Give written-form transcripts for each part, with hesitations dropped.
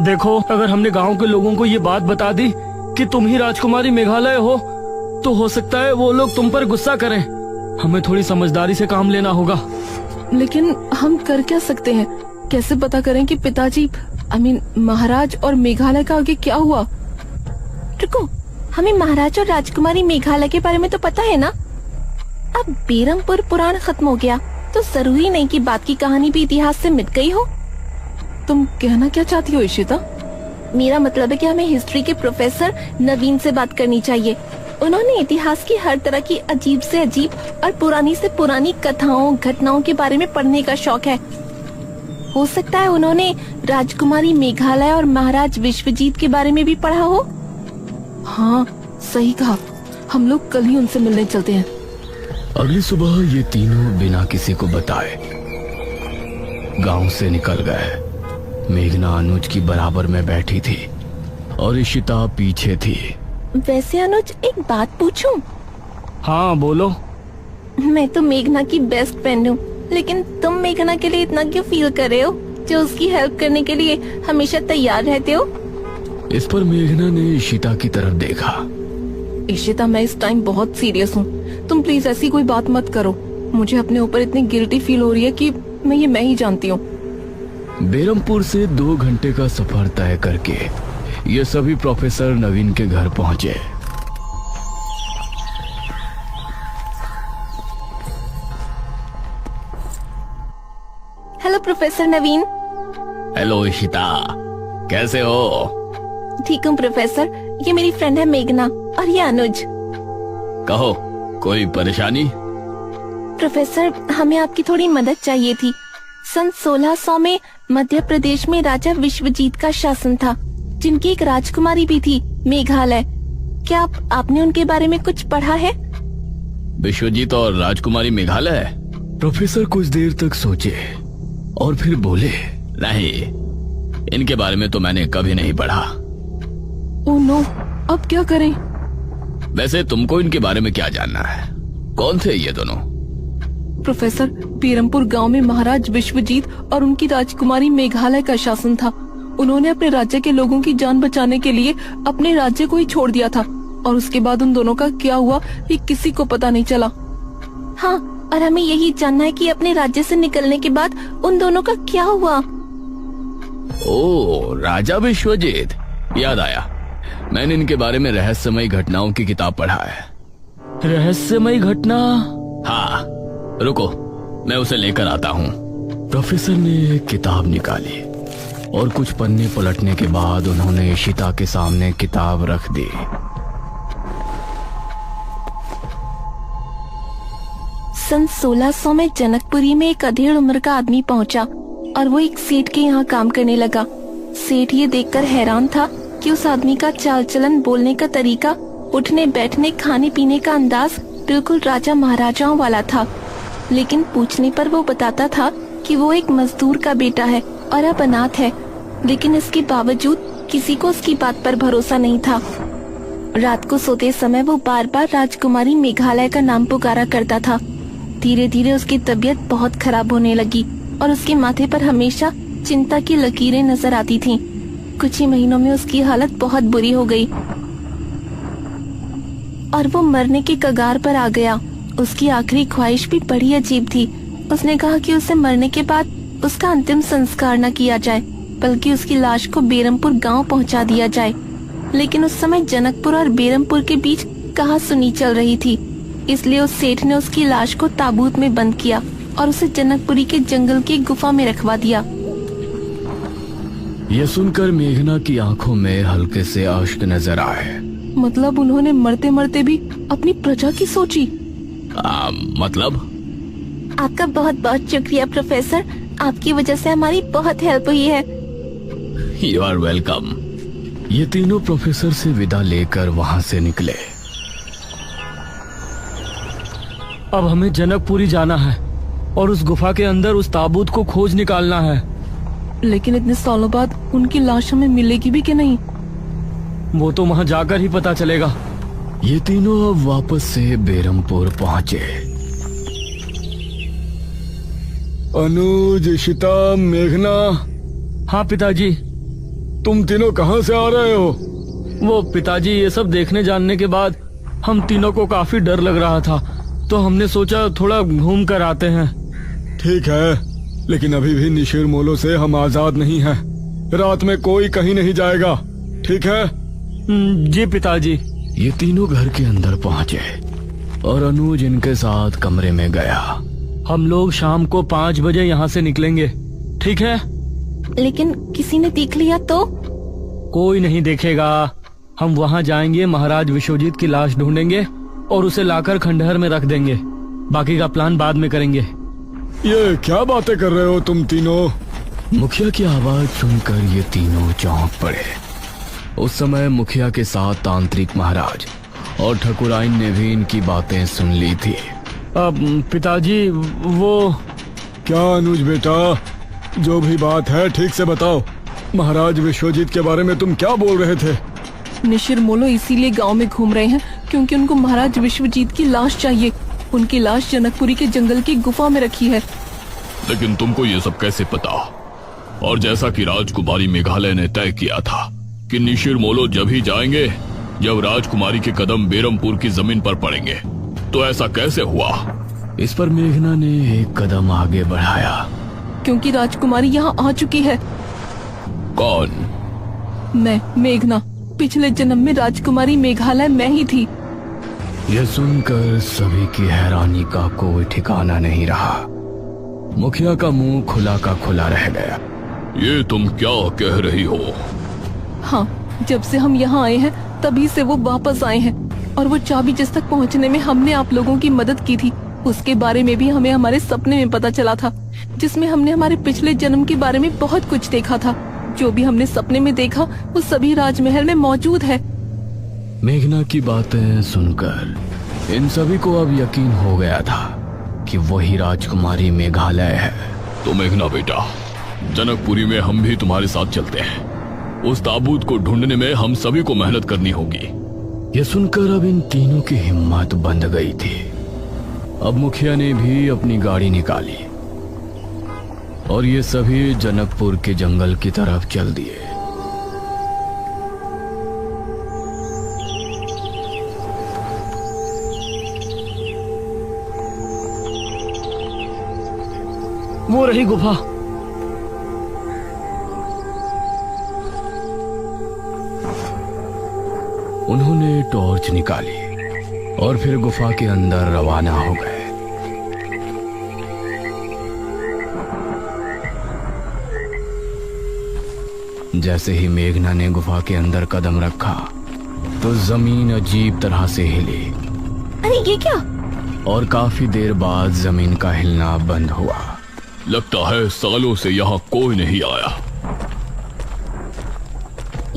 देखो, अगर हमने गांव के लोगों को ये बात बता दी कि तुम ही राजकुमारी मेघालय हो, तो हो सकता है वो लोग तुम पर गुस्सा करें। हमें थोड़ी समझदारी से काम लेना होगा। लेकिन हम कर क्या सकते हैं? कैसे पता करें कि पिताजी महाराज और मेघालय का आगे क्या हुआ? रुको, हमें महाराज और राजकुमारी मेघालय के बारे में तो पता है ना। अब बेरमपुर पुराण खत्म हो गया तो जरूरी नहीं कि बात की कहानी भी इतिहास से मिट गई हो। तुम कहना क्या चाहती हो इशिता? मेरा मतलब है कि हमें हिस्ट्री के प्रोफेसर नवीन से बात करनी चाहिए। उन्होंने इतिहास की हर तरह की अजीब से अजीब और पुरानी से पुरानी कथाओं घटनाओं के बारे में पढ़ने का शौक है। हो सकता है उन्होंने राजकुमारी मेघालय और महाराज विश्वजीत के बारे में भी पढ़ा हो। हाँ, सही कहा। हम लोग कल ही उनसे मिलने चलते हैं। अगली सुबह ये तीनों बिना किसी को बताए गांव से निकल गए। मेघना अनुज की बराबर में बैठी थी और इशिता पीछे थी। वैसे अनुज, एक बात पूछूं? हाँ बोलो। मैं तो मेघना की बेस्ट फ्रेंड हूँ, लेकिन तुम मेघना के लिए इतना क्यों फील कर रहे हो, जो उसकी हेल्प करने के लिए हमेशा तैयार रहते हो? इस पर मेघना ने इशिता की तरफ देखा। इशिता, मैं इस टाइम बहुत सीरियस हूँ। तुम प्लीज ऐसी कोई बात मत करो। मुझे अपने ऊपर इतनी गिल्टी फील हो रही है कि मैं ही जानती हूँ। बेरमपुर से 2 घंटे का सफर तय करके ये सभी प्रोफेसर नवीन के घर पहुंचे। हेलो प्रोफेसर नवीन। हेलो इशिता, कैसे हो? ठीक हूँ प्रोफेसर। ये मेरी फ्रेंड है मेघना और ये अनुज। कहो, कोई परेशानी? प्रोफेसर, हमें आपकी थोड़ी मदद चाहिए थी। सन 1600 में मध्य प्रदेश में राजा विश्वजीत का शासन था, जिनकी एक राजकुमारी भी थी, मेघालय। क्या आपने उनके बारे में कुछ पढ़ा है? विश्वजीत और राजकुमारी मेघालय? प्रोफेसर कुछ देर तक सोचे और फिर बोले, नहीं, इनके बारे में तो मैंने कभी नहीं पढ़ा। ओह नो, अब क्या करें? वैसे तुमको इनके बारे में क्या जानना है? कौन थे ये दोनों? प्रोफेसर, बेरमपुर गांव में महाराज विश्वजीत और उनकी राजकुमारी मेघालय का शासन था। उन्होंने अपने राज्य के लोगों की जान बचाने के लिए अपने राज्य को ही छोड़ दिया था, और उसके बाद उन दोनों का क्या हुआ ये किसी को पता नहीं चला। हाँ, और हमें यही जानना है कि अपने राज्य से निकलने के बाद उन दोनों का क्या हुआ। ओह, राजा विश्वजीत, याद आया। मैंने इनके बारे में रहस्यमयी घटनाओं की किताब पढ़ा है। रहस्यमयी घटना? हाँ, रुको, मैं उसे लेकर आता हूँ। प्रोफेसर ने एक किताब निकाली और कुछ पन्ने पलटने के बाद उन्होंने इशिता के सामने किताब रख दी। सन 1600 में जनकपुरी में एक अधेड़ उम्र का आदमी पहुंचा और वो एक सेठ के यहाँ काम करने लगा। सेठ ये देखकर हैरान था कि उस आदमी का चाल चलन, बोलने का तरीका, उठने बैठने, खाने पीने का अंदाज बिल्कुल राजा महाराजाओं वाला था। लेकिन पूछने पर वो बताता था कि वो एक मजदूर का बेटा है और अब अनाथ है। लेकिन इसके बावजूद किसी को उसकी बात पर भरोसा नहीं था। रात को सोते समय वो बार बार राजकुमारी मेघालय का नाम पुकारा करता था। धीरे धीरे उसकी तबीयत बहुत खराब होने लगी और उसके माथे पर हमेशा चिंता की लकीरें नजर आती थीं। कुछ ही महीनों में उसकी हालत बहुत बुरी हो गई और वो मरने के कगार पर आ गया। उसकी आखिरी ख्वाहिश भी बड़ी अजीब थी। उसने कहा कि उसे मरने के बाद उसका अंतिम संस्कार न किया जाए, बल्कि उसकी लाश को बेरमपुर गांव पहुंचा दिया जाए। लेकिन उस समय जनकपुर और बेरमपुर के बीच कहासुनी चल रही थी, इसलिए उस सेठ ने उसकी लाश को ताबूत में बंद किया और उसे जनकपुरी के जंगल की गुफा में रखवा दिया। यह सुनकर मेघना की आंखों में हल्के से अश्क नजर आए। मतलब उन्होंने मरते मरते भी अपनी प्रजा की सोची? मतलब? आपका बहुत बहुत शुक्रिया प्रोफेसर, आपकी वजह से हमारी बहुत हेल्प हुई है। You are welcome. ये तीनों प्रोफेसर से विदा लेकर वहाँ से निकले। अब हमें जनकपुरी जाना है और उस गुफा के अंदर उस ताबूत को खोज निकालना है। लेकिन इतने सालों बाद उनकी लाश हमें मिलेगी भी कि नहीं? वो तो वहाँ जाकर ही पता चलेगा। ये तीनों अब वापस से बेरमपुर पहुँचे। अनुज, इशिता, मेघना। हाँ पिताजी। तुम तीनों कहाँ से आ रहे हो? वो पिताजी, ये सब देखने जानने के बाद हम तीनों को काफी डर लग रहा था, तो हमने सोचा थोड़ा घूम कर आते हैं। ठीक है, लेकिन अभी भी निशिर मोलो से हम आजाद नहीं हैं। रात में कोई कहीं नहीं जाएगा, ठीक है? जी पिताजी। ये तीनों घर के अंदर पहुंचे और अनुज इनके साथ कमरे में गया। हम लोग शाम को 5 बजे यहाँ से निकलेंगे, ठीक है? लेकिन किसी ने देख लिया तो? कोई नहीं देखेगा। हम वहाँ जाएंगे, महाराज विश्वजीत की लाश ढूंढेंगे और उसे लाकर खंडहर में रख देंगे। बाकी का प्लान बाद में करेंगे। ये क्या बातें कर रहे हो तुम तीनों? मुखिया की आवाज सुनकर ये तीनों चौंक पड़े। उस समय मुखिया के साथ तांत्रिक महाराज और ठकुराइन ने भी इनकी बातें सुन ली थी। अब पिताजी, वो क्या अनुज बेटा, जो भी बात है ठीक से बताओ। महाराज विश्वजीत के बारे में तुम क्या बोल रहे थे? निशिर मोलो इसीलिए गांव में घूम रहे हैं क्योंकि उनको महाराज विश्वजीत की लाश चाहिए। उनकी लाश जनकपुरी के जंगल की गुफा में रखी है। लेकिन तुमको ये सब कैसे पता? और जैसा कि राजकुमारी मेघालय ने तय किया था कि निशिर मोलो जब ही जाएंगे जब राजकुमारी के कदम बेरमपुर की जमीन पर पड़ेंगे, तो ऐसा कैसे हुआ? इस पर मेघना ने एक कदम आगे बढ़ाया। क्योंकि राजकुमारी यहाँ आ चुकी है। कौन? मैं, मेघना। पिछले जन्म में राजकुमारी मेघालय मैं ही थी। यह सुनकर सभी की हैरानी का कोई ठिकाना नहीं रहा। मुखिया का मुंह खुला का खुला रह गया। ये तुम क्या कह रही हो? हाँ, जब से हम यहाँ आए हैं तभी से वो वापस आए हैं। और वो चाबी जिस तक पहुँचने में हमने आप लोगों की मदद की थी, उसके बारे में भी हमें हमारे सपने में पता चला था, जिसमें हमने हमारे पिछले जन्म के बारे में बहुत कुछ देखा था। जो भी हमने सपने में देखा वो सभी राजमहल में मौजूद है। मेघना की बातें सुनकर इन सभी को अब यकीन हो गया था कि वही राजकुमारी मेघालय है। तो मेघना बेटा, जनकपुरी में हम भी तुम्हारे साथ चलते हैं। उस ताबूत को ढूंढने में हम सभी को मेहनत करनी होगी। यह सुनकर अब इन तीनों की हिम्मत बंध गई थी। अब मुखिया ने भी अपनी गाड़ी निकाली और ये सभी जनकपुर के जंगल की तरफ चल दिए। वो रही गुफा। उन्होंने टॉर्च निकाली और फिर गुफा के अंदर रवाना हो गए। जैसे ही मेघना ने गुफा के अंदर कदम रखा तो जमीन अजीब तरह से हिली। अरे ये क्या? और काफी देर बाद जमीन का हिलना बंद हुआ। लगता है सालों से यहाँ कोई नहीं आया।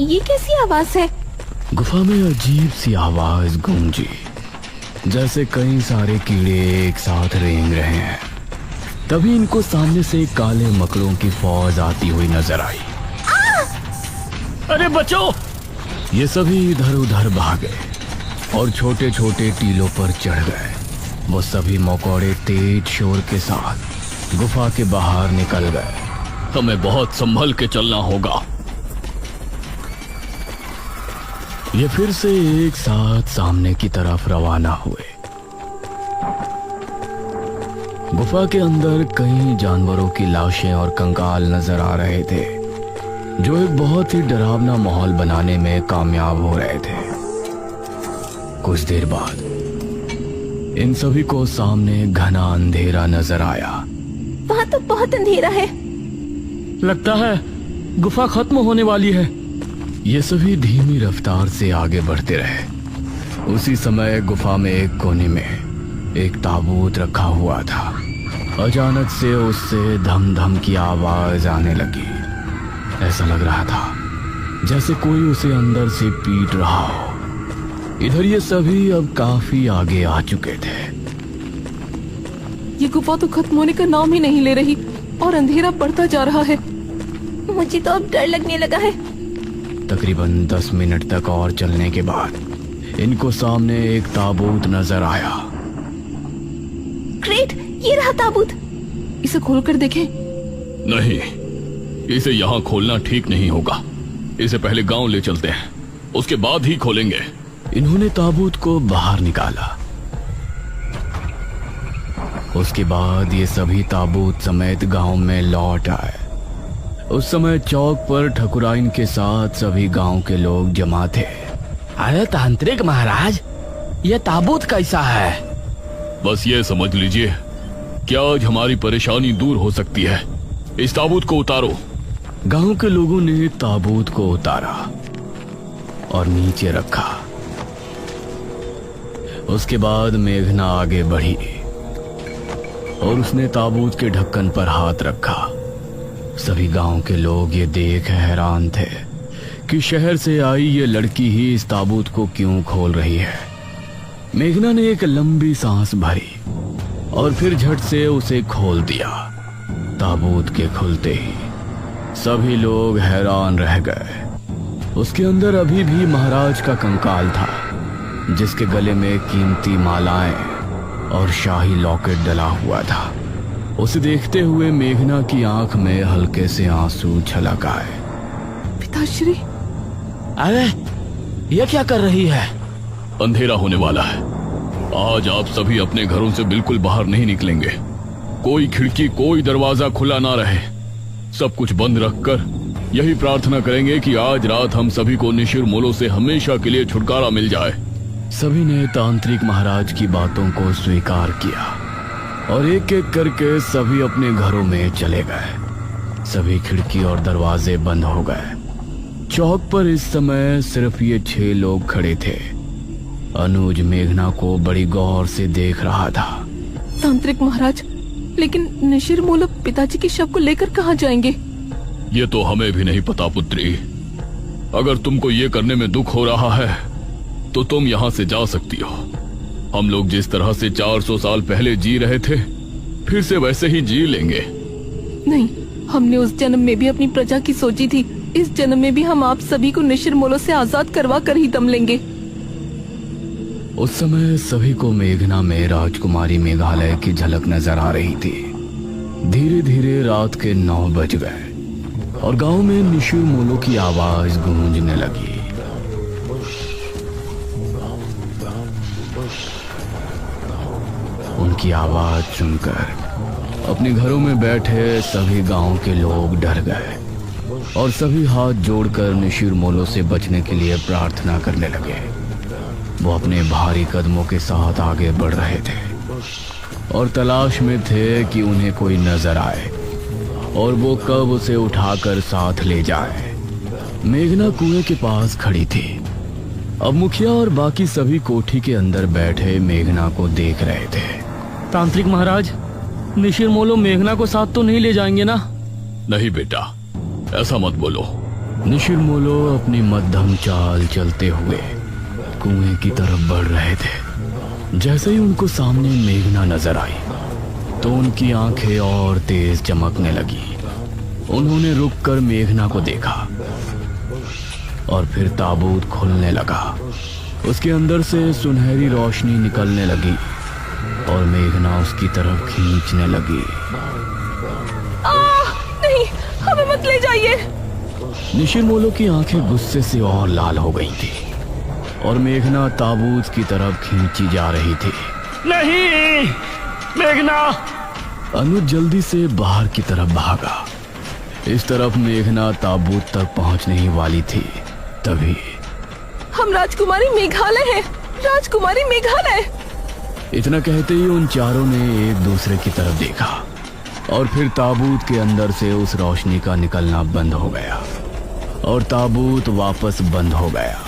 ये कैसी आवाज है? गुफा में अजीब सी आवाज गूंजी, जैसे कई सारे कीड़े एक साथ रेंग रहे हैं। तभी इनको सामने से काले मकड़ों की फौज आती हुई नजर आई। अरे बचो! ये सभी इधर उधर भागे और छोटे छोटे टीलों पर चढ़ गए। वो सभी मकोड़े तेज शोर के साथ गुफा के बाहर निकल गए। हमें बहुत संभल के चलना होगा। ये फिर से एक साथ सामने की तरफ रवाना हुए। गुफा के अंदर कई जानवरों की लाशें और कंकाल नजर आ रहे थे, जो एक बहुत ही डरावना माहौल बनाने में कामयाब हो रहे थे। कुछ देर बाद इन सभी को सामने घना अंधेरा नजर आया। वहाँ तो बहुत अंधेरा है। लगता है गुफा खत्म होने वाली है। ये सभी धीमी रफ्तार से आगे बढ़ते रहे। उसी समय गुफा में एक कोने में एक ताबूत रखा हुआ था। अचानक से उससे धम धम की आवाज आने लगी। ऐसा लग रहा था जैसे कोई उसे अंदर से पीट रहा हो। इधर ये सभी अब काफी आगे आ चुके थे। ये गुफा तो खत्म होने का नाम ही नहीं ले रही और अंधेरा बढ़ता जा रहा है। मुझे तो अब डर लगने लगा है। तकरीबन 10 मिनट तक और चलने के बाद इनको सामने एक ताबूत नजर आया। ग्रेट, ये रहा ताबूत। इसे खोलकर देखें। नहीं, इसे यहाँ खोलना ठीक नहीं होगा। इसे पहले गांव ले चलते हैं, उसके बाद ही खोलेंगे। इन्होंने ताबूत को बाहर निकाला। उसके बाद ये सभी ताबूत समेत गांव में लौट आए। उस समय चौक पर ठकुराइन के साथ सभी गांव के लोग जमा थे। अरे तांत्रिक महाराज, ये ताबूत कैसा है? बस ये समझ लीजिए कि आज हमारी परेशानी दूर हो सकती है। इस ताबूत को उतारो। गांव के लोगों ने ताबूत को उतारा और नीचे रखा। उसके बाद मेघना आगे बढ़ी और उसने ताबूत के ढक्कन पर हाथ रखा। सभी गांव के लोग ये देख हैरान थे कि शहर से आई ये लड़की ही इस ताबूत को क्यों खोल रही है। मेघना ने एक लंबी सांस भरी और फिर झट से उसे खोल दिया। ताबूत के खुलते ही सभी लोग हैरान रह गए। उसके अंदर अभी भी महाराज का कंकाल था, जिसके गले में कीमती मालाएं और शाही लॉकेट डला हुआ था। उसे देखते हुए मेघना की आंख में हल्के से आंसू छलक आए। पिताश्री, अरे ये क्या कर रही है? अंधेरा होने वाला है। आज आप सभी अपने घरों से बिल्कुल बाहर नहीं निकलेंगे। कोई खिड़की, कोई दरवाजा खुला ना रहे। सब कुछ बंद रखकर यही प्रार्थना करेंगे कि आज रात हम सभी को निशिर मोलो से हमेशा के लिए छुटकारा मिल जाए। सभी ने तांत्रिक महाराज की बातों को स्वीकार किया और एक एक करके सभी अपने घरों में चले गए। सभी खिड़की और दरवाजे बंद हो गए। चौक पर इस समय सिर्फ ये 6 लोग खड़े थे। अनुज मेघना को बड़ी गौर से देख रहा था। तांत्रिक महाराज, लेकिन निशिर मोलो पिताजी के शव को लेकर कहाँ जाएंगे? ये तो हमें भी नहीं पता पुत्री। अगर तुमको ये करने में दुख हो रहा है तो तुम यहाँ से जा सकती हो। हम लोग जिस तरह से 400 साल पहले जी रहे थे, फिर से वैसे ही जी लेंगे। नहीं, हमने उस जन्म में भी अपनी प्रजा की सोची थी। इस जन्म में भी हम आप सभी को निशिर मोलो से आजाद करवा कर ही दम लेंगे। उस समय सभी को मेघना में राजकुमारी मेघालय की झलक नजर आ रही थी। धीरे धीरे रात के 9 बज गए और गांव में निशिर मोलो की आवाज गूंजने लगी। उनकी आवाज सुनकर अपने घरों में बैठे सभी गांव के लोग डर गए और सभी हाथ जोड़कर निशिर मोलो से बचने के लिए प्रार्थना करने लगे। वो अपने भारी कदमों के साथ आगे बढ़ रहे थे और तलाश में थे कि उन्हें कोई नजर आए और वो कब उसे उठाकर साथ ले जाए। मेघना कुएं के पास खड़ी थी। अब मुखिया और बाकी सभी कोठी के अंदर बैठे मेघना को देख रहे थे। तांत्रिक महाराज, निशिर मोलो मेघना को साथ तो नहीं ले जाएंगे ना? नहीं बेटा, ऐसा मत बोलो। निशिर मोलो अपनी मध्यम चाल चलते हुए कुएं की तरफ बढ़ रहे थे। जैसे ही उनको सामने मेघना नजर आई तो उनकी आंखें और तेज चमकने लगी। उन्होंने रुककर मेघना को देखा और फिर ताबूत खुलने लगा। उसके अंदर से सुनहरी रोशनी निकलने लगी और मेघना उसकी तरफ खींचने लगी। नहीं, हमें मत ले जाइए। निशिर मोलो की आंखें गुस्से से और लाल हो गई थी और मेघना ताबूत की तरफ खींची जा रही थी। नहीं, मेघना! अनुज जल्दी से बाहर की तरफ भागा। इस तरफ मेघना ताबूत तक पहुंचने ही वाली थी, तभी हम राजकुमारी मेघालय हैं। राजकुमारी मेघालय! इतना कहते ही उन चारों ने एक दूसरे की तरफ देखा और फिर ताबूत के अंदर से उस रोशनी का निकलना बंद हो गया और ताबूत वापस बंद हो गया।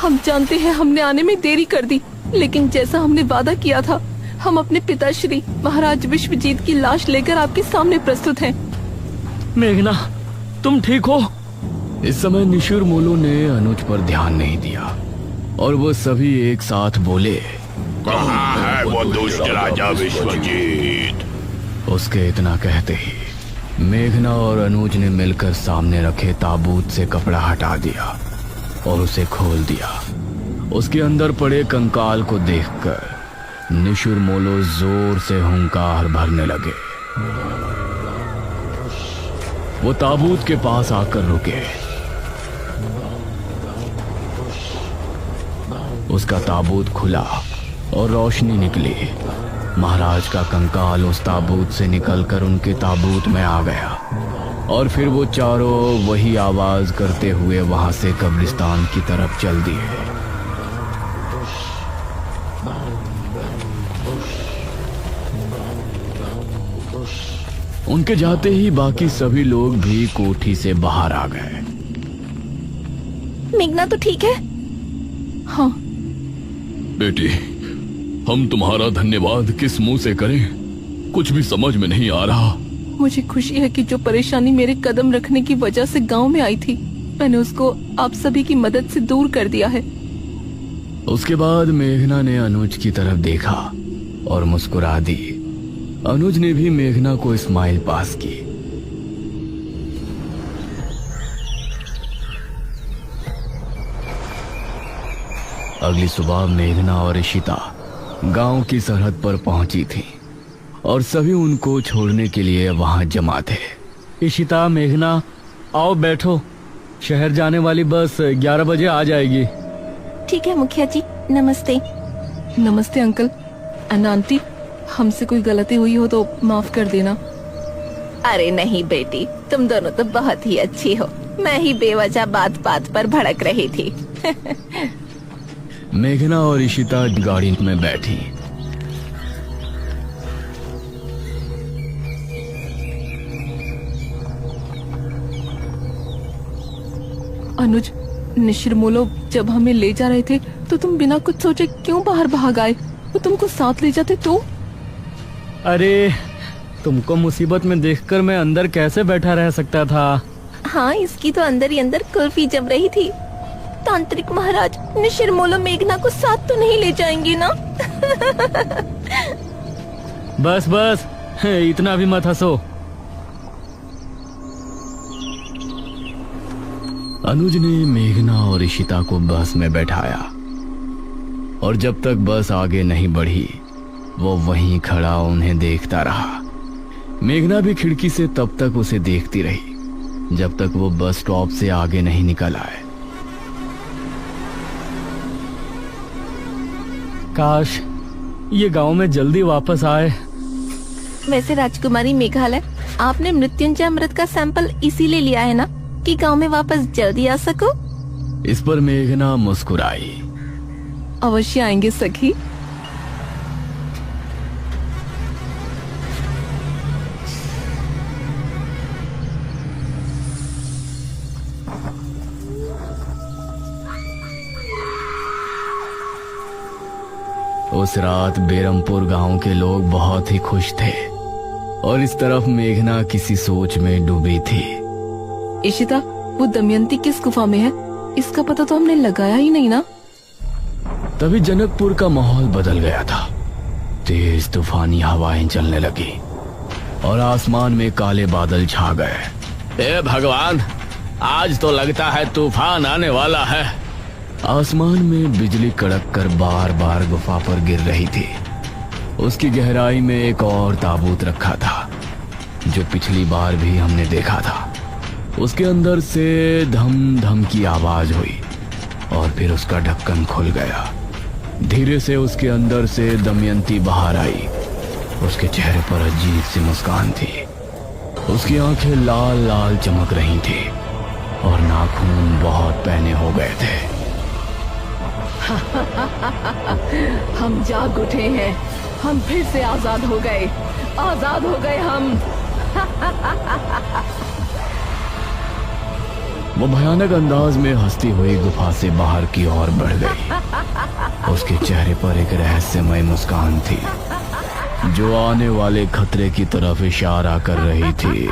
हम जानते हैं हमने आने में देरी कर दी, लेकिन जैसा हमने वादा किया था, हम अपने पिताश्री महाराज विश्वजीत की लाश लेकर आपके सामने प्रस्तुत हैं। मेघना, तुम ठीक हो? इस समय निशिर मोलो ने अनुज पर ध्यान नहीं दिया और वो सभी एक साथ बोले, कहाँ है वो दुष्ट राजा विश्वजीत? उसके इतना कहते ही मेघना और अनुज ने मिलकर सामने रखे ताबूत से कपड़ा हटा दिया और उसे खोल दिया। उसके अंदर पड़े कंकाल को देखकर निशिर मोलो जोर से हुंकार भरने लगे। वो ताबूत के पास आकर रुके उसका ताबूत खुला और रोशनी निकली। महाराज का कंकाल उस ताबूत से निकलकर उनके ताबूत में आ गया और फिर वो चारों वही आवाज करते हुए वहां से कब्रिस्तान की तरफ चल दिए। उनके जाते ही बाकी सभी लोग भी कोठी से बाहर आ गए। मेघना तो ठीक है? हाँ। बेटी, हम तुम्हारा धन्यवाद किस मुंह से करें, कुछ भी समझ में नहीं आ रहा। मुझे खुशी है कि जो परेशानी मेरे कदम रखने की वजह से गांव में आई थी, मैंने उसको आप सभी की मदद से दूर कर दिया है। उसके बाद मेघना ने अनुज की तरफ देखा और मुस्कुरा दी। अनुज ने भी मेघना को स्माइल पास की। अगली सुबह मेघना और इशिता गांव की सरहद पर पहुंची थी और सभी उनको छोड़ने के लिए वहां जमा थे। इशिता, मेघना, आओ बैठो। शहर जाने वाली बस 11 बजे आ जाएगी। ठीक है मुखिया जी, नमस्ते। नमस्ते अंकल एंड आंटी, हमसे कोई गलती हुई हो तो माफ कर देना। अरे नहीं बेटी, तुम दोनों तो बहुत ही अच्छी हो। मैं ही बेवजह बात बात पर भड़क रही थी। मेघना और इशिता गाड़ी में बैठी। अनुज, निशिरमोलो जब हमें ले जा रहे थे तो तुम बिना कुछ सोचे क्यों बाहर भाग आए? वो तुमको साथ ले जाते तो? अरे, तुमको मुसीबत में देखकर मैं अंदर कैसे बैठा रह सकता था। हाँ, इसकी तो अंदर ही अंदर कुल्फी जम रही थी। तांत्रिक महाराज, निशिरमोलो मेघना को साथ तो नहीं ले जाएंगे ना? बस बस, इतना भी मत हंसो। अनुज ने मेघना और इशिता को बस में बैठाया और जब तक बस आगे नहीं बढ़ी वो वहीं खड़ा उन्हें देखता रहा। मेघना भी खिड़की से तब तक उसे देखती रही जब तक वो बस स्टॉप से आगे नहीं निकल आए। काश ये गांव में जल्दी वापस आए। वैसे राजकुमारी मेघालय, आपने मृत्युंजय अमृत का सैंपल इसीलिए लिया है ना कि गांव में वापस जल्दी आ सको? इस पर मेघना मुस्कुराई। अवश्य आएंगे सखी। उस रात बेरमपुर गांव के लोग बहुत ही खुश थे और इस तरफ मेघना किसी सोच में डूबी थी। इशिता, वो दमयंती किस गुफा में है? इसका पता तो हमने लगाया ही नहीं ना। तभी जनकपुर का माहौल बदल गया था। तेज तूफानी हवाएं चलने लगी और आसमान में काले बादल छा गए। ए भगवान, आज तो लगता है तूफान आने वाला है। आसमान में बिजली कड़क कर बार बार गुफा पर गिर रही थी। उसकी गहराई में एक और ताबूत रखा था जो पिछली बार भी हमने देखा था। उसके अंदर से धम धम की आवाज हुई और फिर उसका ढक्कन खुल गया। धीरे से उसके अंदर से दमयंती बाहर आई। उसके चेहरे पर अजीब सी मुस्कान थी। उसकी आंखें लाल लाल चमक रही थी और नाखून बहुत पहने हो गए थे। हम जाग उठे हैं, हम फिर से आजाद हो गए, आजाद हो गए हम। वो भयानक अंदाज में हंसती हुई गुफा से बाहर की ओर बढ़ गई। उसके चेहरे पर एक रहस्यमय मुस्कान थी जो आने वाले खतरे की तरफ इशारा कर रही थी।